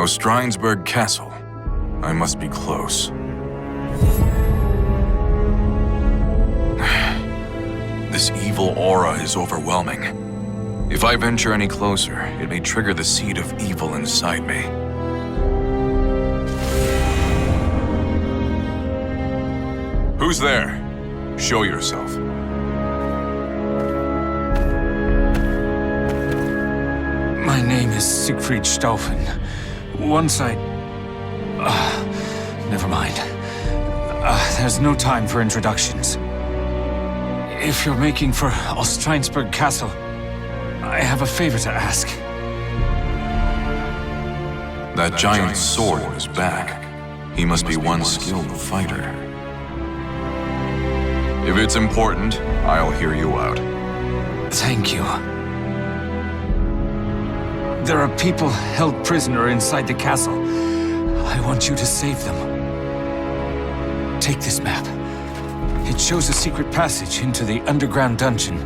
Ostrheinsburg Castle. I must be close. This evil aura is overwhelming. If I venture any closer, it may trigger the seed of evil inside me. Who's there? Show yourself. My name is Siegfried Stauffen. Once I... never mind. There's no time for introductions. If you're making for Ostrheinsburg Castle, I have a favor to ask. That giant sword on his back. He must be one skilled fighter. If it's important, I'll hear you out. Thank you. There are people held prisoner inside the castle. I want you to save them. Take this map. It shows a secret passage into the underground dungeon.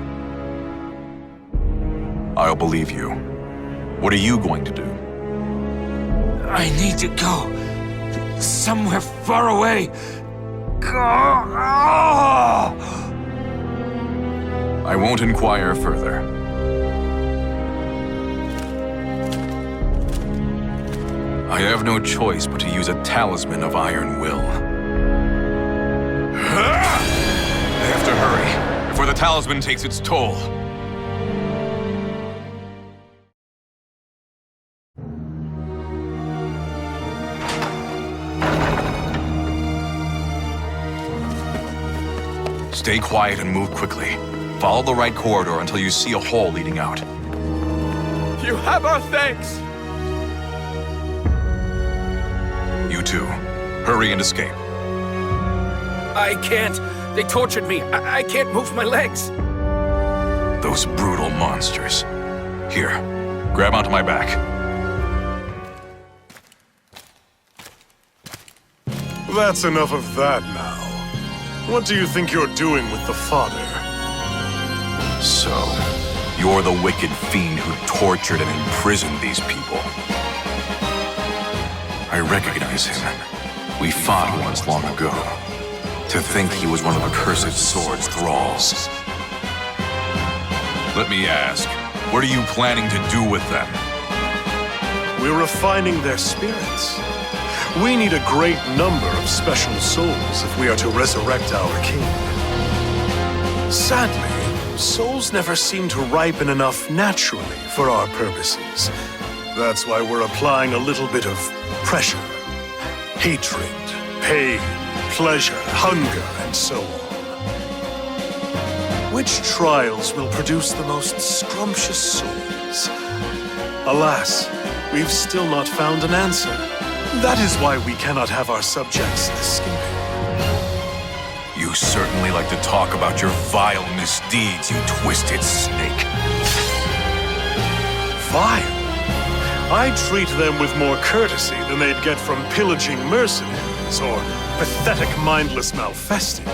I'll believe you. What are you going to do? I need to go. Somewhere far away. I won't inquire further. I have no choice but to use a talisman of iron will. I have to hurry, before the talisman takes its toll. Stay quiet and move quickly. Follow the right corridor until you see a hole leading out. You have our thanks! You two, hurry and escape. I can't. They tortured me. I can't move my legs. Those brutal monsters. Here, grab onto my back. That's enough of that now. What do you think you're doing with the father? So, you're the wicked fiend who tortured and imprisoned these people. I recognize him. We fought once long ago. To think he was one of the cursed sword's thralls. Let me ask, what are you planning to do with them? We're refining their spirits. We need a great number of special souls if we are to resurrect our king. Sadly, souls never seem to ripen enough naturally for our purposes. That's why we're applying a little bit of pressure. Hatred, pain, pleasure, hunger, and so on. Which trials will produce the most scrumptious souls? Alas, we've still not found an answer. That is why we cannot have our subjects escaping. You certainly like to talk about your vile misdeeds, you twisted snake. Vile? I treat them with more courtesy than they'd get from pillaging mercenaries or pathetic mindless malfested.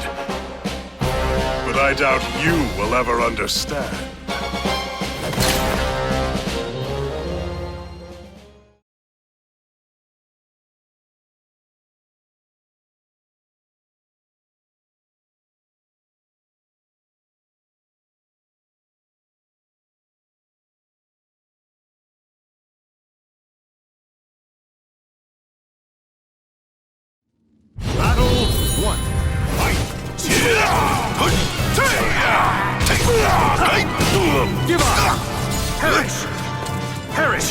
But I doubt you will ever understand. Battle 1. Fight! Give up! Perish! Perish!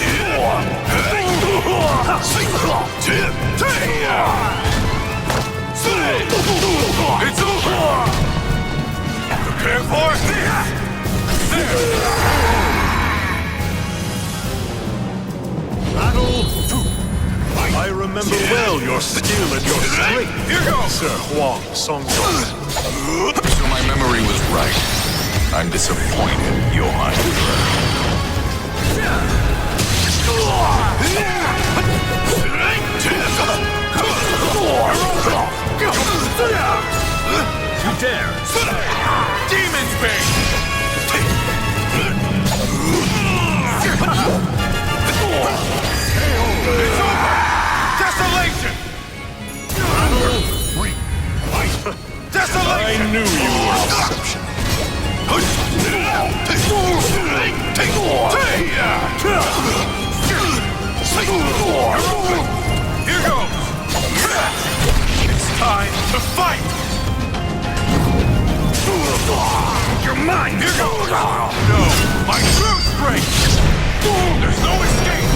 It's over! Prepare for Battle 2. I remember well your skill and your strength, Here goes! Sir Hwang Song. So my memory was right. I'm disappointed, Johann. You dare! Demon's Bane! It's over! knew you were exceptional. Here goes! It's time to fight! You're mine! Here goes! No! My true strength! There's no escape!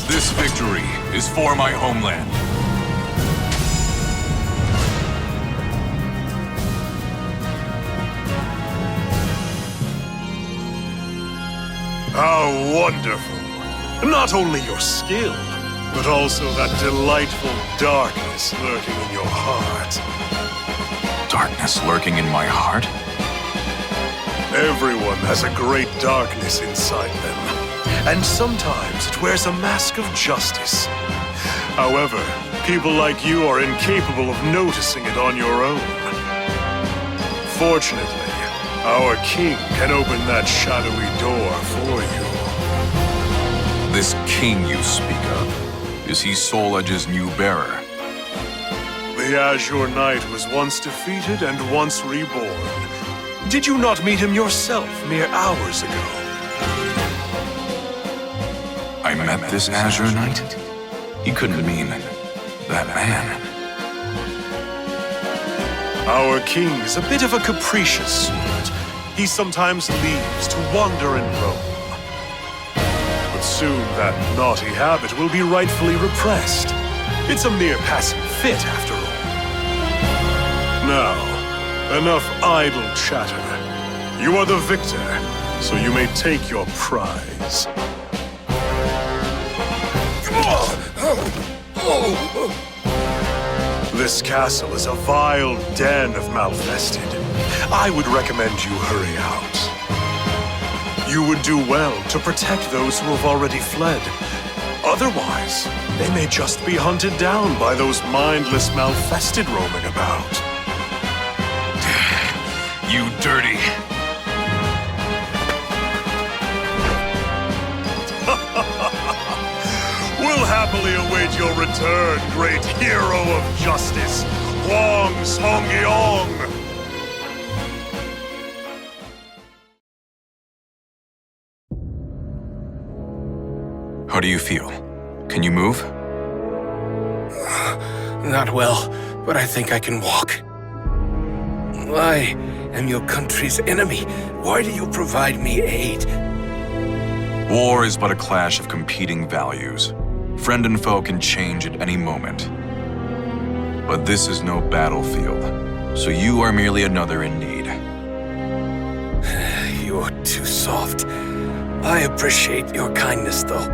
This victory is for my homeland. How wonderful! Not only your skill, but also that delightful darkness lurking in your heart. Darkness lurking in my heart? Everyone has a great darkness inside them, and sometimes it wears a mask of justice. However, people like you are incapable of noticing it on your own. Fortunately, our king can open that shadowy door for you. This king you speak of, is he Soul Edge's new bearer? The Azure Knight was once defeated and once reborn. Did you not meet him yourself mere hours ago? I met this Azure Knight? He couldn't mean that man. Our king is a bit of a capricious sort. He sometimes leaves to wander and roam. But soon that naughty habit will be rightfully repressed. It's a mere passing fit, after all. Now, enough idle chatter. You are the victor, so you may take your prize. This castle is a vile den of malfested. I would recommend you hurry out. You would do well to protect those who have already fled. Otherwise, they may just be hunted down by those mindless malfested roaming about. You dirty... We'll happily await your return, great hero of justice, Hwang Song-yeong! How do you feel? Can you move? Not well, but I think I can walk. I am your country's enemy. Why do you provide me aid? War is but a clash of competing values. Friend and foe can change at any moment. But this is no battlefield, so you are merely another in need. You're too soft. I appreciate your kindness, though.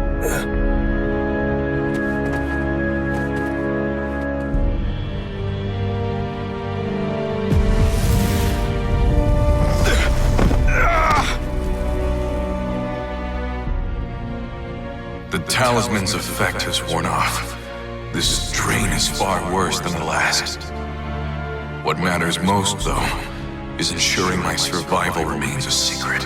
The talisman's effect has worn off. This drain is far worse than the last. What matters most, though, is ensuring my survival remains a secret.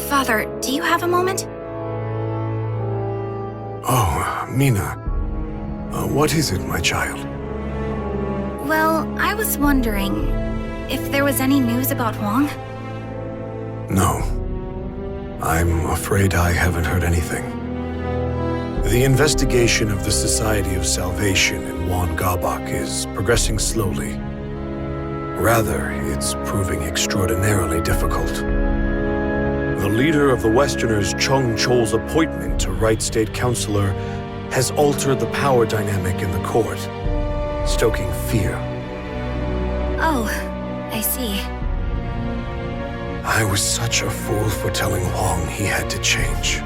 Father, do you have a moment? Oh, Mina. What is it, my child? Well, I was wondering if there was any news about Hwang? No. I'm afraid I haven't heard anything. The investigation of the Society of Salvation in Gabak is progressing slowly. Rather, it's proving extraordinarily difficult. The leader of the Westerners, Chung Chol's appointment to Right State Councilor has altered the power dynamic in the court, stoking fear. Oh, I see. I was such a fool for telling Hwang he had to change.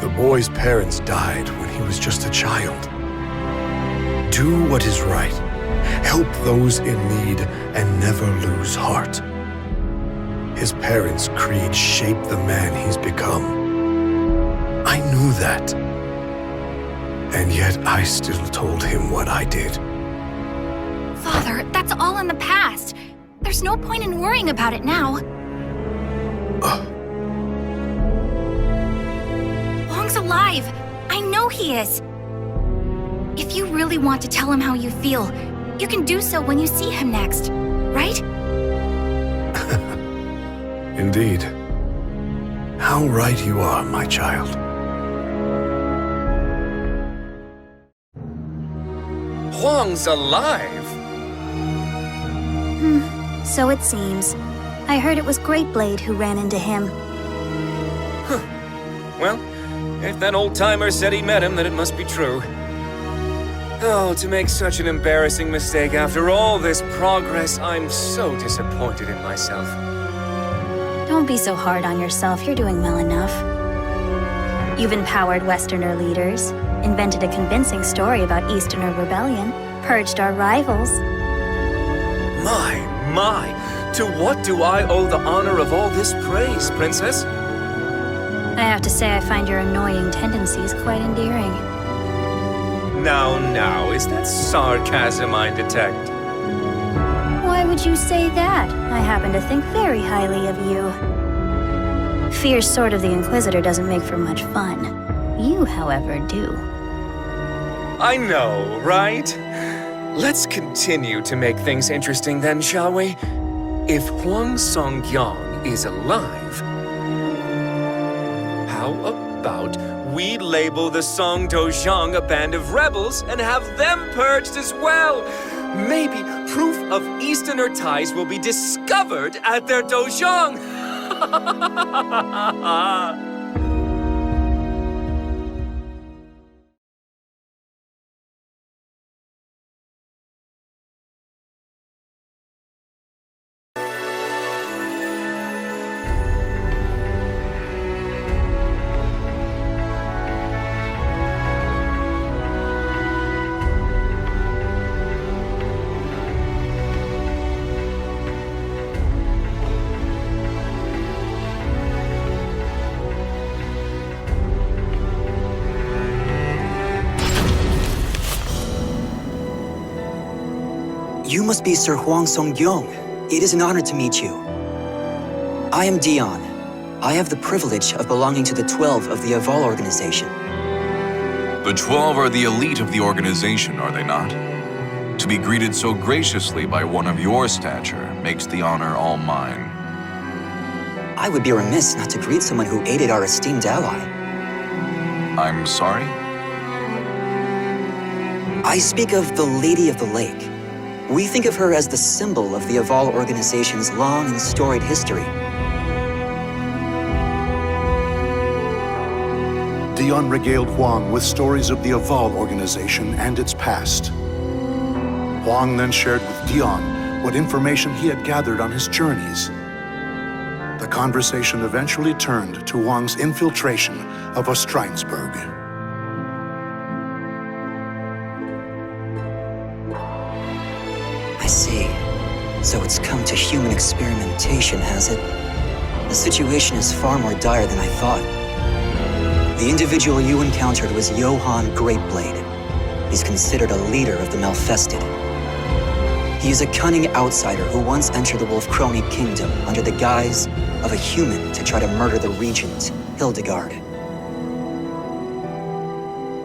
The boy's parents died when he was just a child. Do what is right. Help those in need and never lose heart. His parents' creed shaped the man he's become. I knew that. And yet I still told him what I did. Father, that's all in the past. There's no point in worrying about it now. Hwang's alive. I know he is. If you really want to tell him how you feel, you can do so when you see him next, right? Indeed. How right you are, my child. Hwang's alive? So it seems. I heard it was Greatblade who ran into him. Well, if that old-timer said he met him, then it must be true. Oh, to make such an embarrassing mistake after all this progress, I'm so disappointed in myself. Don't be so hard on yourself, you're doing well enough. You've empowered Westerner leaders, invented a convincing story about Easterner rebellion, purged our rivals. My, to what do I owe the honor of all this praise, Princess? I have to say I find your annoying tendencies quite endearing. Now, is that sarcasm I detect? Why would you say that? I happen to think very highly of you. Fierce Sword of the Inquisitor doesn't make for much fun. You, however, do. I know, right? Let's continue to make things interesting then, shall we? If Hwang Song-gyong is alive, how about we label the Song Dojang a band of rebels and have them purged as well? Maybe proof of Easterner ties will be discovered at their Dojang! You must be Sir Hwang Song-gyong. It is an honor to meet you. I am Dion. I have the privilege of belonging to the 12 of the Aval organization. The 12 are the elite of the organization, are they not? To be greeted so graciously by one of your stature makes the honor all mine. I would be remiss not to greet someone who aided our esteemed ally. I'm sorry? I speak of the Lady of the Lake. We think of her as the symbol of the Aval organization's long and storied history. Dion regaled Hwang with stories of the Aval organization and its past. Hwang then shared with Dion what information he had gathered on his journeys. The conversation eventually turned to Hwang's infiltration of Ostrheinsburg. I see. So it's come to human experimentation, has it? The situation is far more dire than I thought. The individual you encountered was Johann Greatblade. He's considered a leader of the Malfested. He is a cunning outsider who once entered the Wolf Crony Kingdom under the guise of a human to try to murder the regent, Hildegard.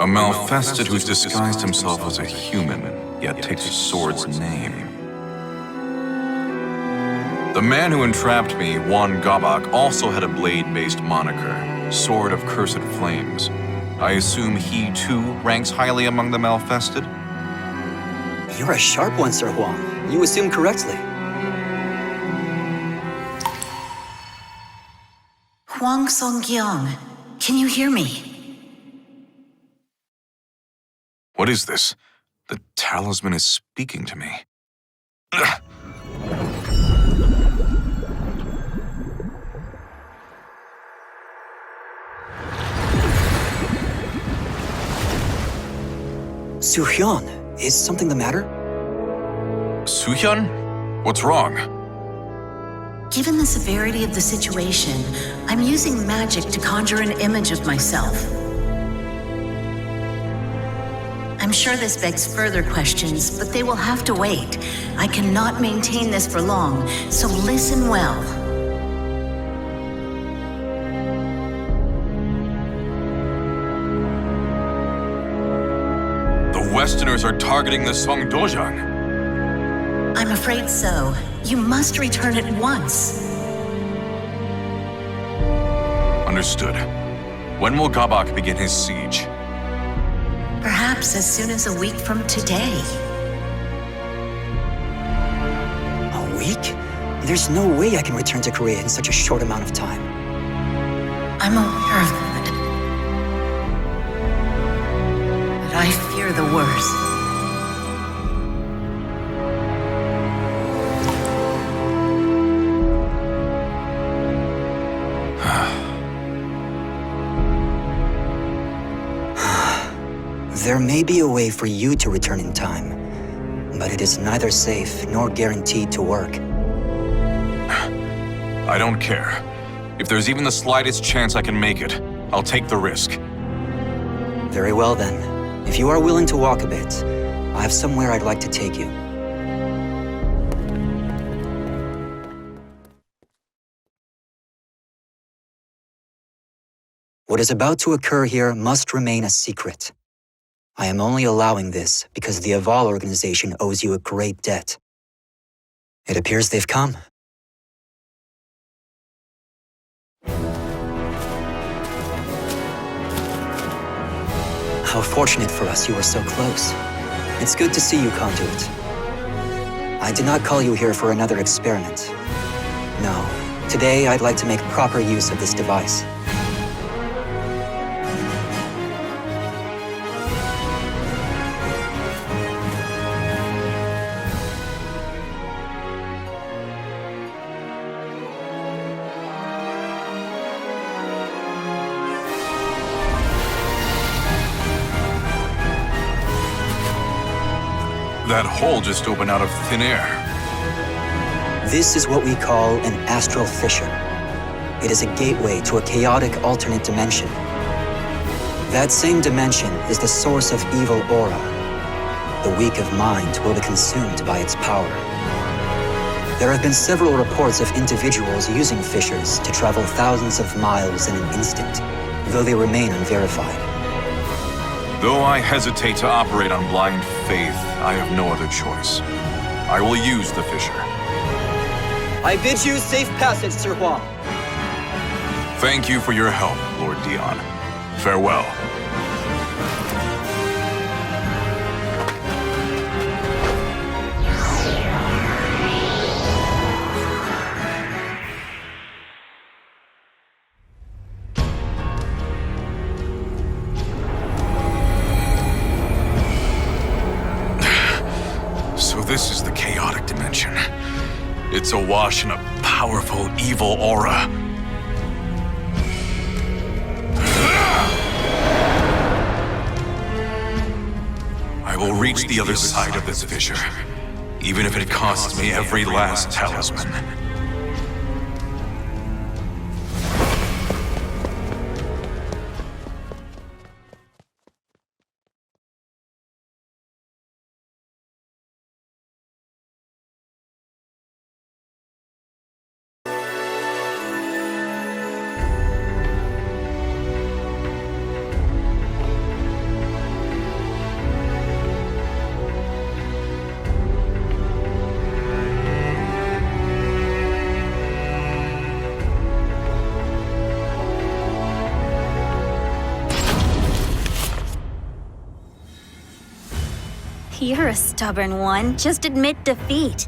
A Malfested who's disguised himself as a human, yet takes a sword's name. The man who entrapped me, Hwang Gabak, also had a blade-based moniker, Sword of Cursed Flames. I assume he, too, ranks highly among the Malfested? You're a sharp one, Sir Hwang. You assume correctly. Hwang Song-gyong, can you hear me? What is this? The talisman is speaking to me. Ugh. Soo-hyun, is something the matter? Soo-hyun? What's wrong? Given the severity of the situation, I'm using magic to conjure an image of myself. I'm sure this begs further questions, but they will have to wait. I cannot maintain this for long, so listen well. The Westerners are targeting the Songdojang. I'm afraid so. You must return at once. Understood. When will Gabak begin his siege? Perhaps as soon as a week from today. A week? There's no way I can return to Korea in such a short amount of time. I'm aware of that. But I fear the worst. There may be a way for you to return in time, but it is neither safe nor guaranteed to work. I don't care. If there's even the slightest chance I can make it, I'll take the risk. Very well then. If you are willing to walk a bit, I have somewhere I'd like to take you. What is about to occur here must remain a secret. I am only allowing this because the Aval organization owes you a great debt. It appears they've come. How fortunate for us you are so close. It's good to see you, Conduit. I did not call you here for another experiment. No, today I'd like to make proper use of this device. That hole just opened out of thin air. This is what we call an astral fissure. It is a gateway to a chaotic alternate dimension. That same dimension is the source of evil aura. The weak of mind will be consumed by its power. There have been several reports of individuals using fissures to travel thousands of miles in an instant, though they remain unverified. Though I hesitate to operate on blind faith, I have no other choice. I will use the fissure. I bid you safe passage, Sir Hwang. Thank you for your help, Lord Dion. Farewell. This is the chaotic dimension. It's awash in a powerful, evil aura. I will reach the other side of this fissure, even if it costs me every last talisman. You're a stubborn one. Just admit defeat.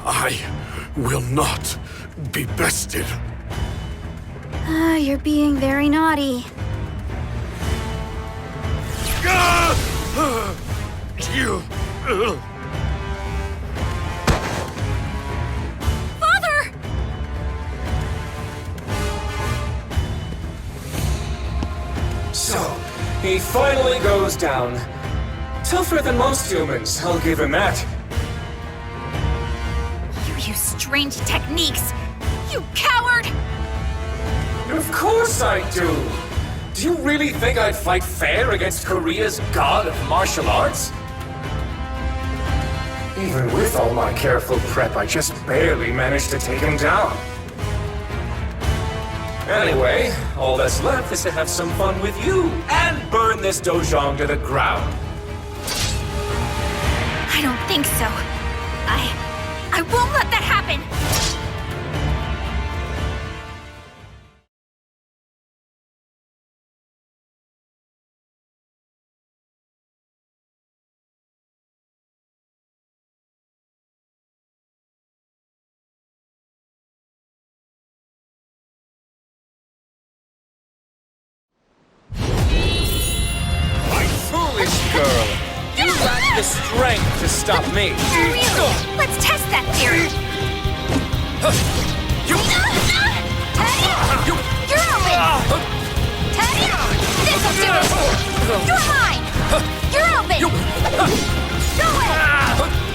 I will not be bested. You're being very naughty. Father! He finally goes down. Tougher than most humans, I'll give him that. You use strange techniques! You coward! Of course I do! Do you really think I'd fight fair against Korea's god of martial arts? Even with all my careful prep, I just barely managed to take him down. Anyway, all that's left is to have some fun with you and burn this dojang to the ground. I don't think so. I won't let that happen! Foolish girl! You lack the strength to stop me! Really? Let's test that theory! You're open! Teddy! This'll do it! You're mine! You're open! Go away!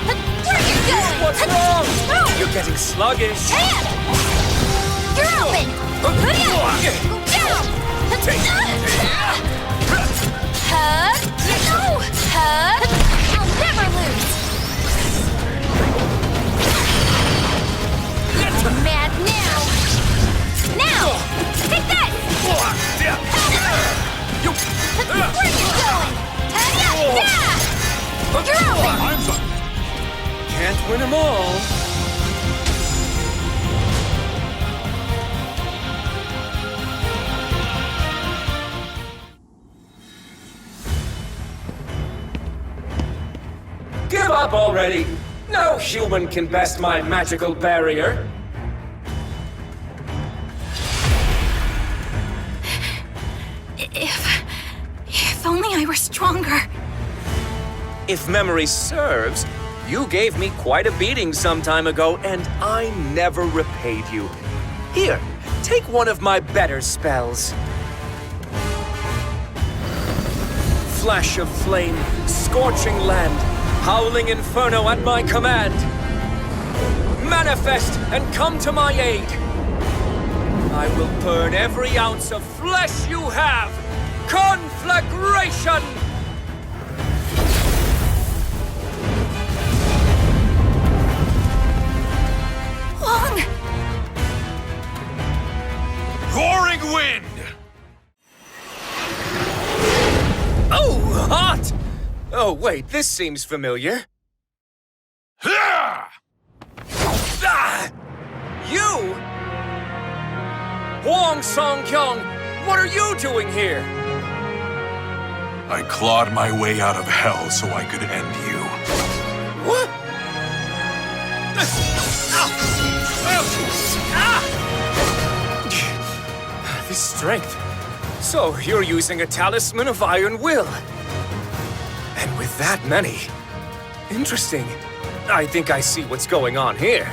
Where are you going? What's wrong? You're getting sluggish. Teddy! You're open! Down! Hug! No! Hug! I'll never lose! Mad now! Now! Take this! Where are you going? You're open! Can't win them all. Give up already! No human can best my magical barrier. If only I were stronger. If memory serves, you gave me quite a beating some time ago, and I never repaid you. Here, take one of my better spells. Flash of flame, scorching land, howling inferno at my command. Manifest and come to my aid. I will burn every ounce of flesh you have. Conflagration! Hwang! Roaring wind! Oh, hot! Oh, wait, this seems familiar. Ah! You? Hwang Song-kyung, what are you doing here? I clawed my way out of hell so I could end you. What? This strength. So, you're using a talisman of iron will. And with that many. Interesting. I think I see what's going on here.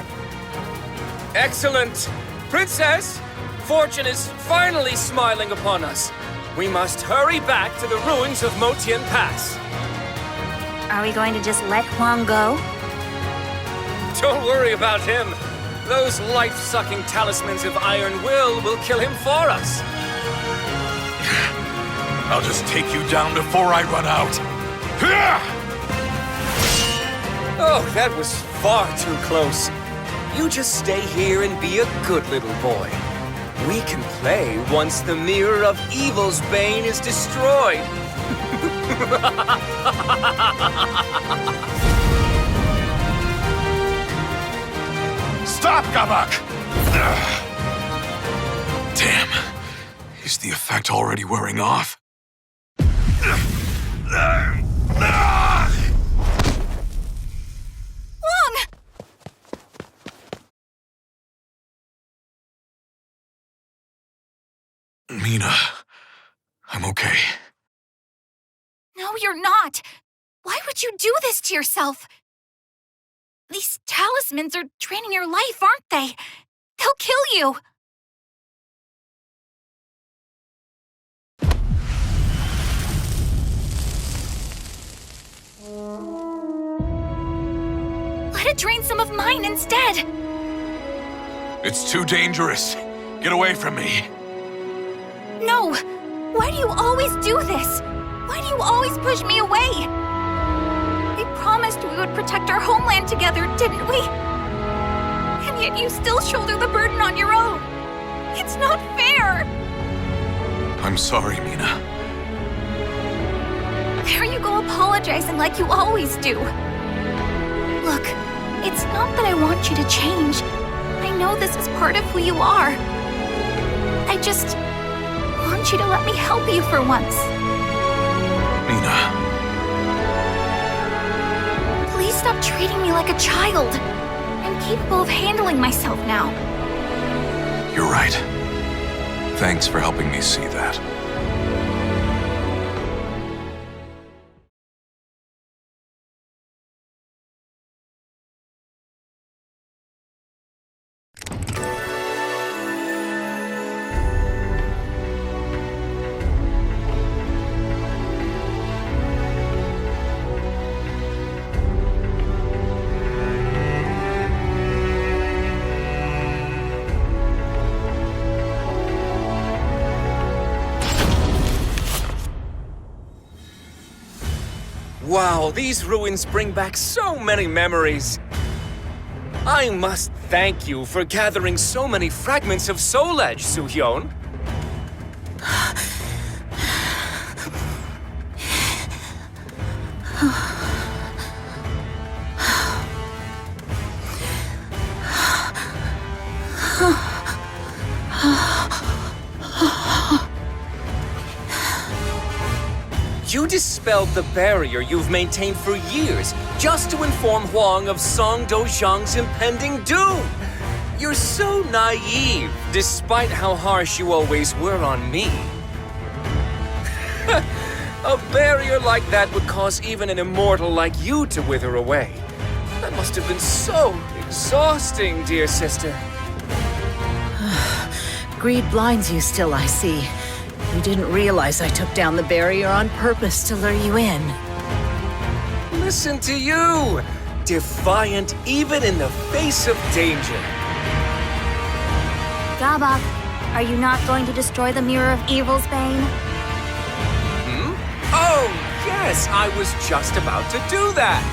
Excellent! Princess! Fortune is finally smiling upon us. We must hurry back to the ruins of Motian Pass. Are we going to just let Hwang go? Don't worry about him. Those life-sucking talismans of iron will kill him for us. I'll just take you down before I run out. Oh, that was far too close. You just stay here and be a good little boy. We can play once the mirror of evil's bane is destroyed. Stop, Gabak! Damn. Is the effect already wearing off? Hwang! Mina, I'm okay. No, you're not. Why would you do this to yourself? These talismans are draining your life, aren't they? They'll kill you. Let it drain some of mine instead. It's too dangerous. Get away from me. No! Why do you always do this? Why do you always push me away? We promised we would protect our homeland together, didn't we? And yet you still shoulder the burden on your own. It's not fair! I'm sorry, Mina. There you go apologizing like you always do. Look, it's not that I want you to change. I know this is part of who you are. I just want you to let me help you for once. Mina. Please stop treating me like a child. I'm capable of handling myself now. You're right. Thanks for helping me see that. Wow, these ruins bring back so many memories. I must thank you for gathering so many fragments of Soul Edge, Soo-hyun. You dispelled the barrier you've maintained for years just to inform Hwang of Song Dozhang's impending doom. You're so naive, despite how harsh you always were on me. A barrier like that would cause even an immortal like you to wither away. That must have been so exhausting, dear sister. Greed blinds you still, I see. You didn't realize I took down the barrier on purpose to lure you in. Listen to you! Defiant even in the face of danger. Gabak, are you not going to destroy the Mirror of Evil's Bane? Oh, yes, I was just about to do that.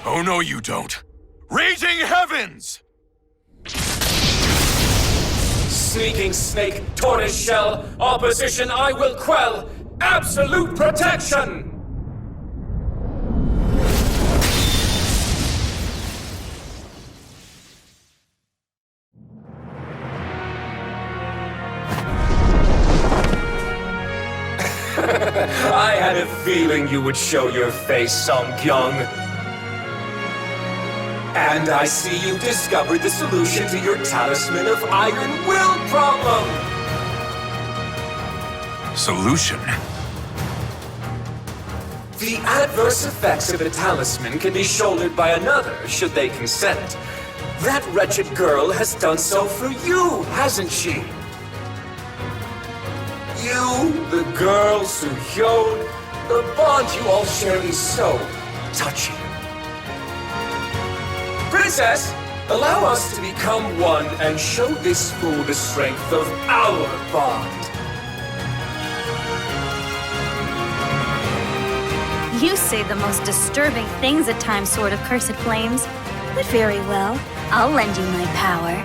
Oh no, you don't. Raging heavens! Sneaking snake, tortoise shell, opposition I will quell. Absolute protection! I had a feeling you would show your face, Song-kyung. And I see you've discovered the solution to your Talisman of Iron Will problem! Solution? The adverse effects of a talisman can be shouldered by another, should they consent. That wretched girl has done so for you, hasn't she? You, the girl, Soo-hyun, the bond you all share is so touching. Princess, allow us to become one and show this fool the strength of our bond. You say the most disturbing things at times, Sword of Cursed Flames. But very well, I'll lend you my power.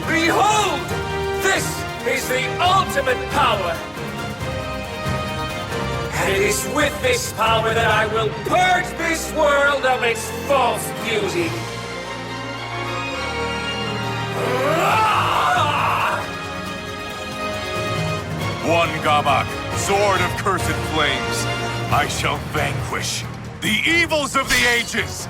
Behold! This is the ultimate power! And it is with this power that I will purge this world of its false beauty! One Gabak, sword of cursed flames. I shall vanquish the evils of the ages!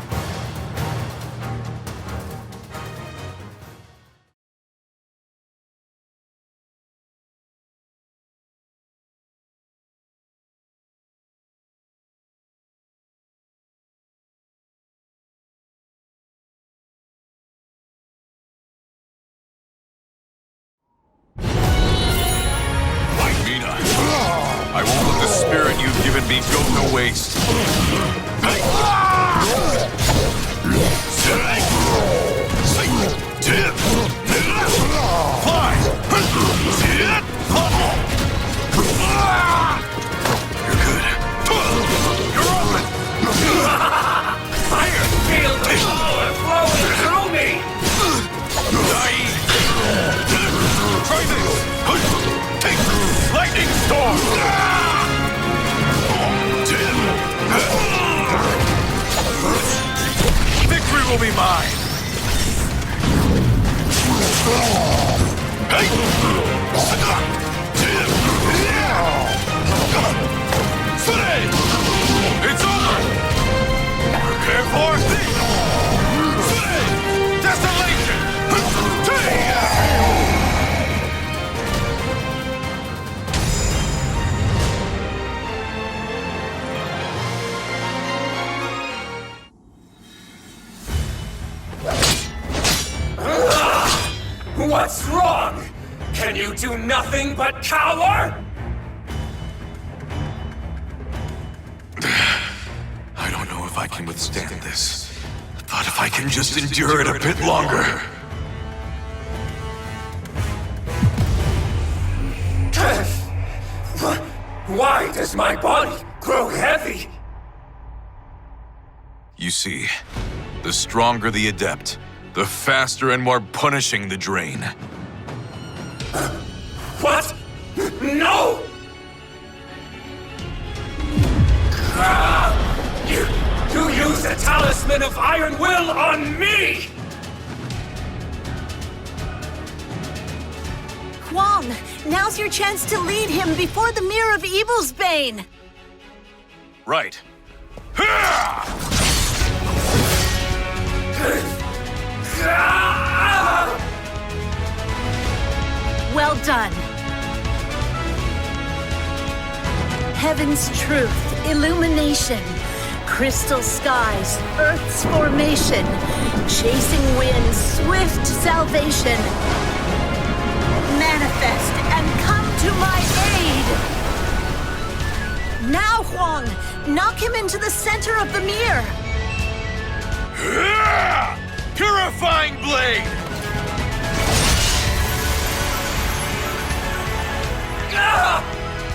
be go to waste. Fly! You're good. You're open! Fire feel the power flowing through me! Try this! Take lightning storm! Victory will be mine! It's over! Prepare for desolation! What's wrong? Can you do nothing but cower? I don't know if I can withstand this, but if I can just endure it a bit longer. Why does my body grow heavy? You see, the stronger the adept, the faster and more punishing the drain. What? No! You use the talisman of Iron Will on me! Hwang, now's your chance to lead him before the Mirror of Evil's Bane. Right. Well done. Heaven's truth, illumination, crystal skies, Earth's formation, chasing winds, swift salvation. Manifest and come to my aid! Now, Hwang, knock him into the center of the mirror. Purifying blade!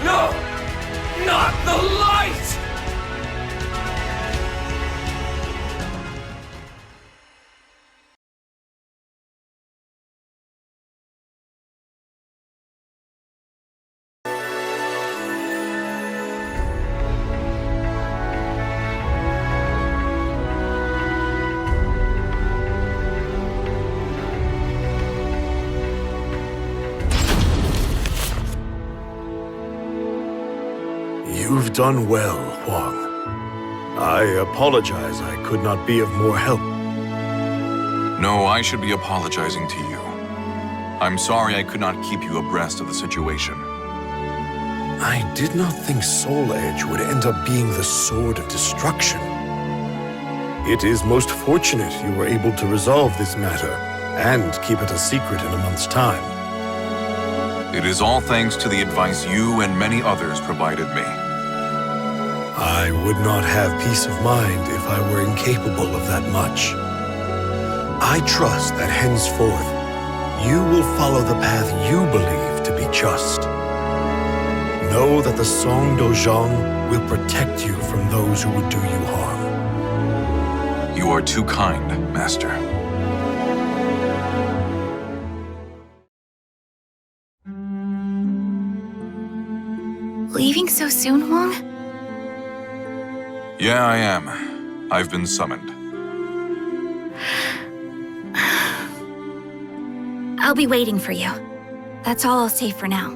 No! Not the light! You've done well, Hwang. I apologize I could not be of more help. No, I should be apologizing to you. I'm sorry I could not keep you abreast of the situation. I did not think Soul Edge would end up being the sword of destruction. It is most fortunate you were able to resolve this matter and keep it a secret in a month's time. It is all thanks to the advice you and many others provided me. I would not have peace of mind if I were incapable of that much. I trust that henceforth, you will follow the path you believe to be just. Know that the Song Dojang will protect you from those who would do you harm. You are too kind, Master. Leaving so soon, Hwang? Yeah, I am. I've been summoned. I'll be waiting for you. That's all I'll say for now.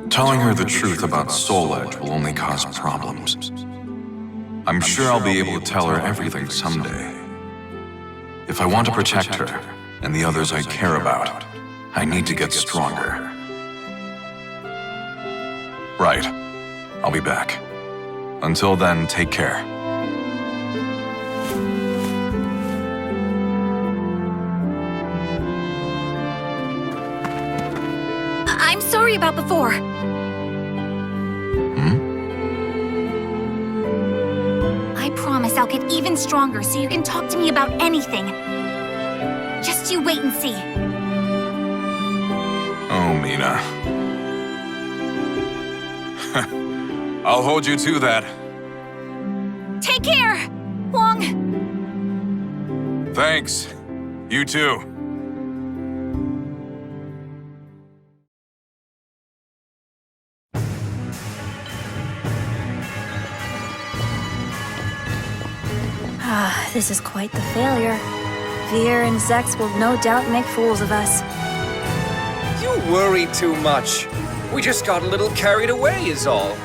Telling her the truth about Soul Edge will only cause problems. I'm sure I'll be able to tell her everything someday. If I want to protect her and the others I care about, I need to get stronger. Right. I'll be back. Until then, take care. story about before. I promise I'll get even stronger so you can talk to me about anything. Just you wait and see. Oh, Mina. I'll hold you to that. Take care, Hwang. Thanks. You too. This is quite the failure. Veer and Zex will no doubt make fools of us. You worry too much. We just got a little carried away is all.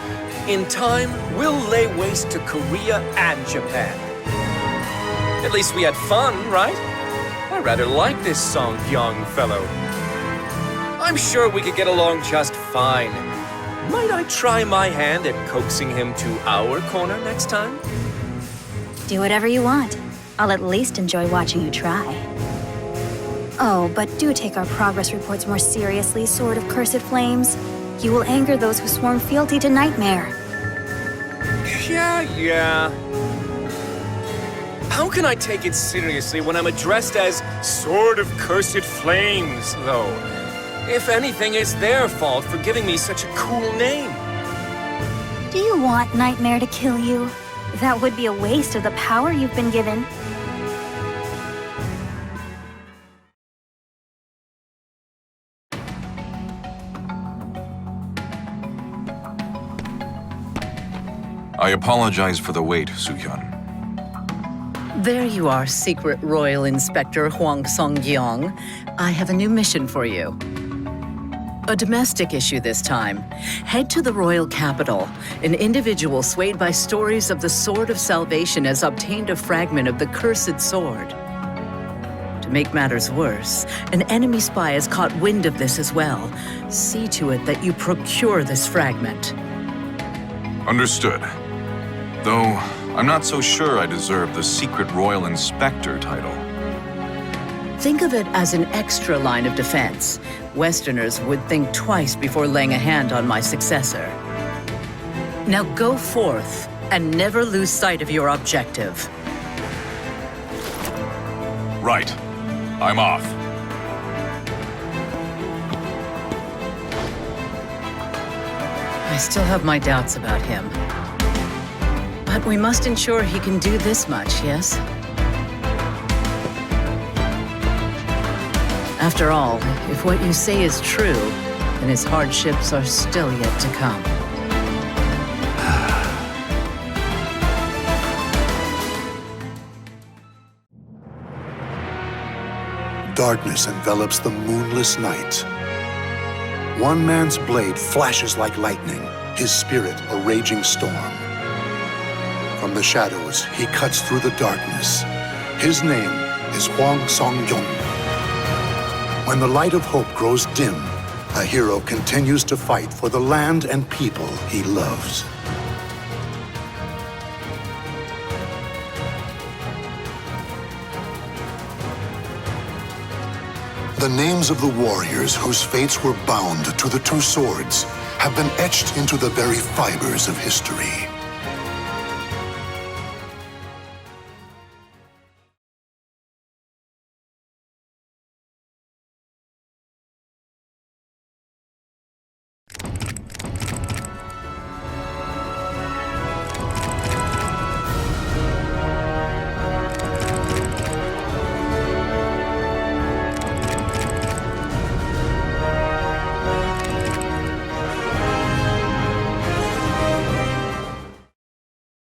In time, we'll lay waste to Korea and Japan. At least we had fun, right? I rather like this Song Gyong fellow. I'm sure we could get along just fine. Might I try my hand at coaxing him to our corner next time? Do whatever you want. I'll at least enjoy watching you try. Oh, but do take our progress reports more seriously, Sword of Cursed Flames. You will anger those who sworn fealty to Nightmare. Yeah. How can I take it seriously when I'm addressed as Sword of Cursed Flames, though? If anything, it's their fault for giving me such a cool name. Do you want Nightmare to kill you? That would be a waste of the power you've been given. I apologize for the wait, Soo-hyun. There you are, Secret Royal Inspector Hwang Song-gyong. I have a new mission for you. A domestic issue this time. Head to the royal capital. An individual swayed by stories of the Sword of Salvation has obtained a fragment of the cursed sword. To make matters worse, an enemy spy has caught wind of this as well. See to it that you procure this fragment. Understood. Though, I'm not so sure I deserve the Secret Royal Inspector title. Think of it as an extra line of defense. Westerners would think twice before laying a hand on my successor. Now go forth and never lose sight of your objective. Right. I'm off. I still have my doubts about him. But we must ensure he can do this much, yes? After all, if what you say is true, then his hardships are still yet to come. Darkness envelops the moonless night. One man's blade flashes like lightning, his spirit a raging storm. From the shadows, he cuts through the darkness. His name is Hwang Song-gyong. When the light of hope grows dim, a hero continues to fight for the land and people he loves. The names of the warriors whose fates were bound to the two swords have been etched into the very fibers of history.